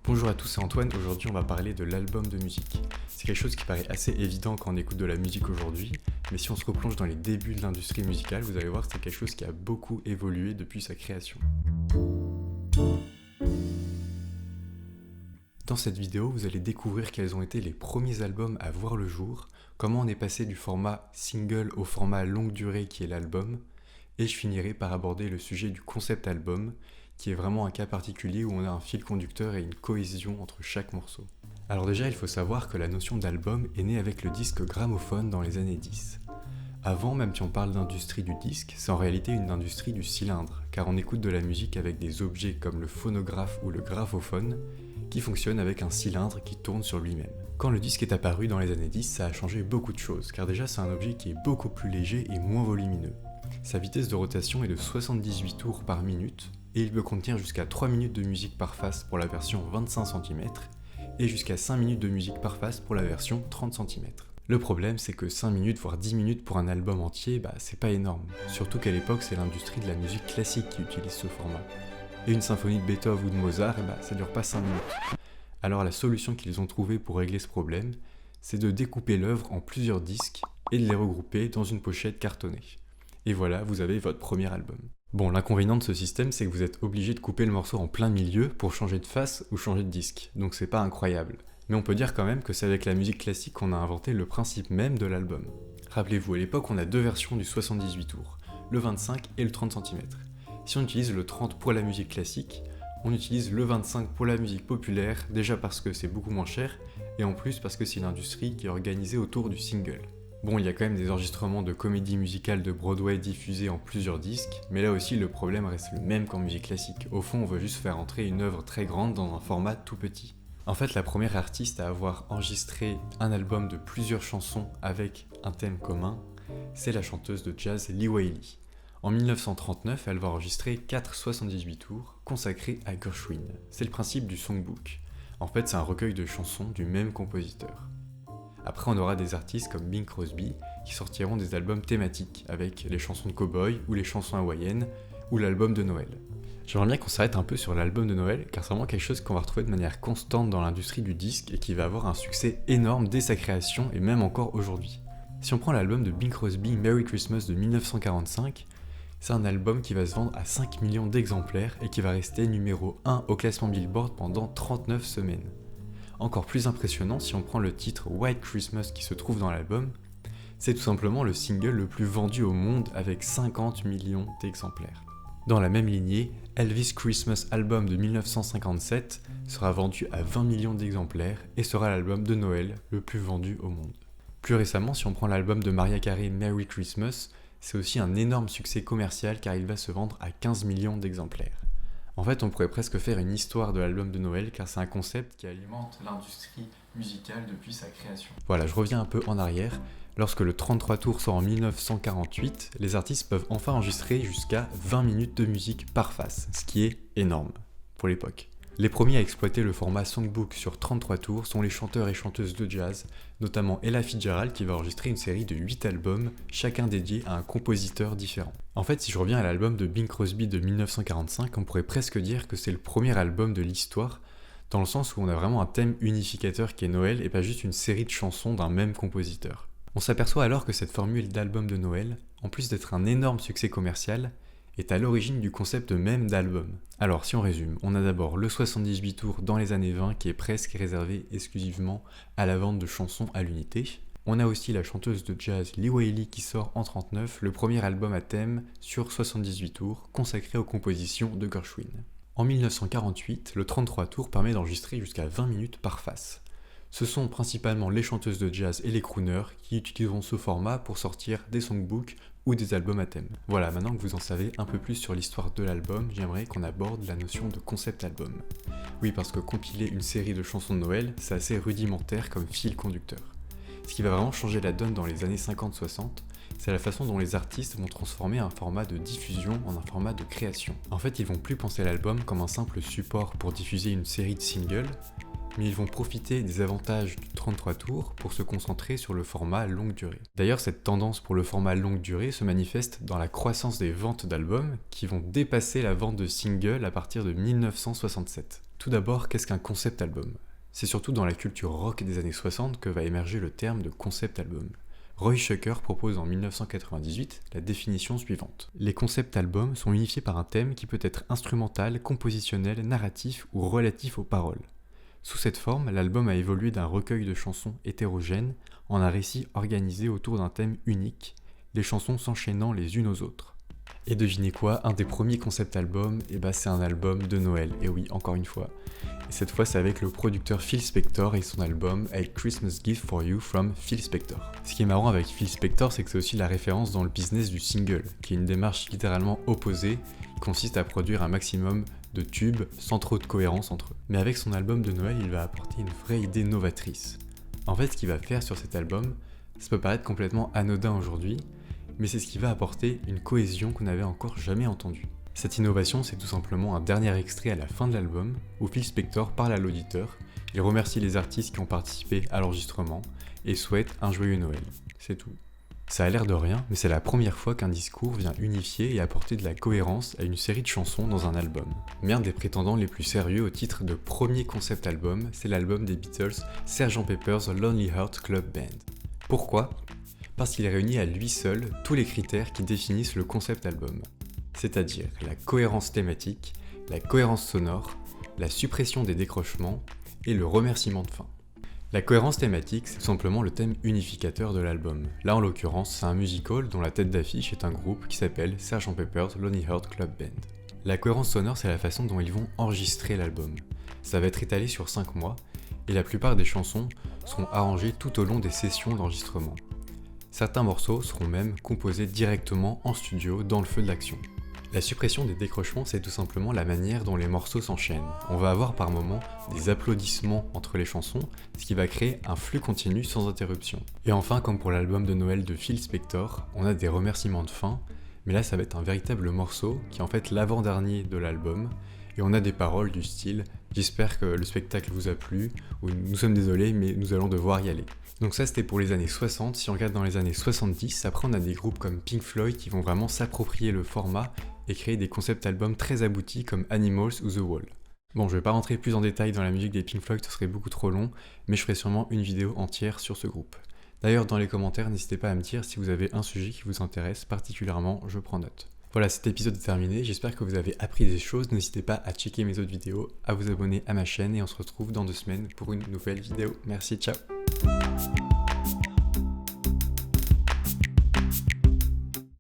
Bonjour à tous, c'est Antoine. Aujourd'hui, on va parler de l'album de musique. C'est quelque chose qui paraît assez évident quand on écoute de la musique aujourd'hui, mais si on se replonge dans les débuts de l'industrie musicale, vous allez voir que c'est quelque chose qui a beaucoup évolué depuis sa création. Dans cette vidéo, vous allez découvrir quels ont été les premiers albums à voir le jour, comment on est passé du format single au format longue durée qui est l'album, et je finirai par aborder le sujet du concept album, qui est vraiment un cas particulier où on a un fil conducteur et une cohésion entre chaque morceau. Alors déjà, il faut savoir que la notion d'album est née avec le disque gramophone dans les années 10. Avant, même si on parle d'industrie du disque, c'est en réalité une industrie du cylindre, car on écoute de la musique avec des objets comme le phonographe ou le graphophone, qui fonctionnent avec un cylindre qui tourne sur lui-même. Quand le disque est apparu dans les années 10, ça a changé beaucoup de choses, car déjà c'est un objet qui est beaucoup plus léger et moins volumineux. Sa vitesse de rotation est de 78 tours par minute, et il peut contenir jusqu'à 3 minutes de musique par face pour la version 25 cm, et jusqu'à 5 minutes de musique par face pour la version 30 cm. Le problème, c'est que 5 minutes voire 10 minutes pour un album entier, c'est pas énorme. Surtout qu'à l'époque, c'est l'industrie de la musique classique qui utilise ce format. Et une symphonie de Beethoven ou de Mozart, ça dure pas 5 minutes. Alors la solution qu'ils ont trouvée pour régler ce problème, c'est de découper l'œuvre en plusieurs disques et de les regrouper dans une pochette cartonnée. Et voilà, vous avez votre premier album. Bon, l'inconvénient de ce système, c'est que vous êtes obligé de couper le morceau en plein milieu pour changer de face ou changer de disque, donc c'est pas incroyable. Mais on peut dire quand même que c'est avec la musique classique qu'on a inventé le principe même de l'album. Rappelez-vous, à l'époque, on a deux versions du 78 tours, le 25 et le 30 cm. Si on utilise le 30 pour la musique classique, on utilise le 25 pour la musique populaire, déjà parce que c'est beaucoup moins cher, et en plus parce que c'est une industrie qui est organisée autour du single. Bon, il y a quand même des enregistrements de comédies musicales de Broadway diffusés en plusieurs disques, mais là aussi le problème reste le même qu'en musique classique. Au fond, on veut juste faire entrer une œuvre très grande dans un format tout petit. En fait, la première artiste à avoir enregistré un album de plusieurs chansons avec un thème commun, c'est la chanteuse de jazz Lee Wiley. En 1939, elle va enregistrer 4 78 tours consacrés à Gershwin. C'est le principe du songbook. En fait, c'est un recueil de chansons du même compositeur. Après, on aura des artistes comme Bing Crosby qui sortiront des albums thématiques avec les chansons de cow-boy ou les chansons hawaïennes ou l'album de Noël. J'aimerais bien qu'on s'arrête un peu sur l'album de Noël car c'est vraiment quelque chose qu'on va retrouver de manière constante dans l'industrie du disque et qui va avoir un succès énorme dès sa création et même encore aujourd'hui. Si on prend l'album de Bing Crosby Merry Christmas de 1945, c'est un album qui va se vendre à 5 millions d'exemplaires et qui va rester numéro 1 au classement Billboard pendant 39 semaines. Encore plus impressionnant, si on prend le titre White Christmas qui se trouve dans l'album, c'est tout simplement le single le plus vendu au monde avec 50 millions d'exemplaires. Dans la même lignée, Elvis Christmas Album de 1957 sera vendu à 20 millions d'exemplaires et sera l'album de Noël le plus vendu au monde. Plus récemment, si on prend l'album de Mariah Carey Merry Christmas, c'est aussi un énorme succès commercial car il va se vendre à 15 millions d'exemplaires. En fait, on pourrait presque faire une histoire de l'album de Noël car c'est un concept qui alimente l'industrie musicale depuis sa création. Voilà, je reviens un peu en arrière. Lorsque le 33 tours sort en 1948, les artistes peuvent enfin enregistrer jusqu'à 20 minutes de musique par face, ce qui est énorme pour l'époque. Les premiers à exploiter le format songbook sur 33 tours sont les chanteurs et chanteuses de jazz, notamment Ella Fitzgerald qui va enregistrer une série de 8 albums, chacun dédié à un compositeur différent. En fait, si je reviens à l'album de Bing Crosby de 1945, on pourrait presque dire que c'est le premier album de l'histoire, dans le sens où on a vraiment un thème unificateur qui est Noël et pas juste une série de chansons d'un même compositeur. On s'aperçoit alors que cette formule d'album de Noël, en plus d'être un énorme succès commercial, est à l'origine du concept même d'album. Alors si on résume, on a d'abord le 78 tours dans les années 20 qui est presque réservé exclusivement à la vente de chansons à l'unité. On a aussi la chanteuse de jazz Lee Wiley qui sort en 1939 le premier album à thème sur 78 tours consacré aux compositions de Gershwin. En 1948, le 33 tours permet d'enregistrer jusqu'à 20 minutes par face. Ce sont principalement les chanteuses de jazz et les crooners qui utiliseront ce format pour sortir des songbooks ou des albums à thème. Voilà, maintenant que vous en savez un peu plus sur l'histoire de l'album, j'aimerais qu'on aborde la notion de concept album. Oui, parce que compiler une série de chansons de Noël, c'est assez rudimentaire comme fil conducteur. Ce qui va vraiment changer la donne dans les années 50-60, c'est la façon dont les artistes vont transformer un format de diffusion en un format de création. En fait, ils vont plus penser l'album comme un simple support pour diffuser une série de singles, mais ils vont profiter des avantages du 33 tours pour se concentrer sur le format longue durée. D'ailleurs, cette tendance pour le format longue durée se manifeste dans la croissance des ventes d'albums qui vont dépasser la vente de singles à partir de 1967. Tout d'abord, qu'est-ce qu'un concept album? C'est surtout dans la culture rock des années 60 que va émerger le terme de concept album. Roy Shucker propose en 1998 la définition suivante. Les concept albums sont unifiés par un thème qui peut être instrumental, compositionnel, narratif ou relatif aux paroles. Sous cette forme, l'album a évolué d'un recueil de chansons hétérogènes en un récit organisé autour d'un thème unique, les chansons s'enchaînant les unes aux autres. Et devinez quoi, un des premiers concept albums, c'est un album de Noël, et oui, encore une fois. Et cette fois, c'est avec le producteur Phil Spector et son album A Christmas Gift for You from Phil Spector. Ce qui est marrant avec Phil Spector, c'est que c'est aussi la référence dans le business du single, qui est une démarche littéralement opposée, qui consiste à produire un maximum de tubes sans trop de cohérence entre eux. Mais avec son album de Noël, il va apporter une vraie idée novatrice. En fait, ce qu'il va faire sur cet album, ça peut paraître complètement anodin aujourd'hui, mais c'est ce qui va apporter une cohésion qu'on n'avait encore jamais entendue. Cette innovation, c'est tout simplement un dernier extrait à la fin de l'album, où Phil Spector parle à l'auditeur, il remercie les artistes qui ont participé à l'enregistrement, et souhaite un joyeux Noël. C'est tout. Ça a l'air de rien, mais c'est la première fois qu'un discours vient unifier et apporter de la cohérence à une série de chansons dans un album. Mais un des prétendants les plus sérieux au titre de premier concept album, c'est l'album des Beatles, Sgt Pepper's Lonely Hearts Club Band. Pourquoi ? Parce qu'il réunit à lui seul tous les critères qui définissent le concept album, c'est-à-dire la cohérence thématique, la cohérence sonore, la suppression des décrochements et le remerciement de fin. La cohérence thématique, c'est tout simplement le thème unificateur de l'album. Là en l'occurrence, c'est un musical dont la tête d'affiche est un groupe qui s'appelle Sgt Pepper's Lonely Hearts Club Band. La cohérence sonore, c'est la façon dont ils vont enregistrer l'album. Ça va être étalé sur 5 mois, et la plupart des chansons seront arrangées tout au long des sessions d'enregistrement. Certains morceaux seront même composés directement en studio dans le feu de l'action. La suppression des décrochements, c'est tout simplement la manière dont les morceaux s'enchaînent. On va avoir par moments des applaudissements entre les chansons, ce qui va créer un flux continu sans interruption. Et enfin, comme pour l'album de Noël de Phil Spector, on a des remerciements de fin, mais là ça va être un véritable morceau qui est en fait l'avant-dernier de l'album, et on a des paroles du style « J'espère que le spectacle vous a plu » ou « Nous sommes désolés mais nous allons devoir y aller ». Donc ça c'était pour les années 60, si on regarde dans les années 70, après on a des groupes comme Pink Floyd qui vont vraiment s'approprier le format et créer des concept albums très aboutis comme Animals ou The Wall. Bon, je vais pas rentrer plus en détail dans la musique des Pink Floyd, ce serait beaucoup trop long, mais je ferai sûrement une vidéo entière sur ce groupe. D'ailleurs dans les commentaires, n'hésitez pas à me dire si vous avez un sujet qui vous intéresse particulièrement, je prends note. Voilà, cet épisode est terminé, j'espère que vous avez appris des choses, n'hésitez pas à checker mes autres vidéos, à vous abonner à ma chaîne et on se retrouve dans 2 semaines pour une nouvelle vidéo. Merci, ciao.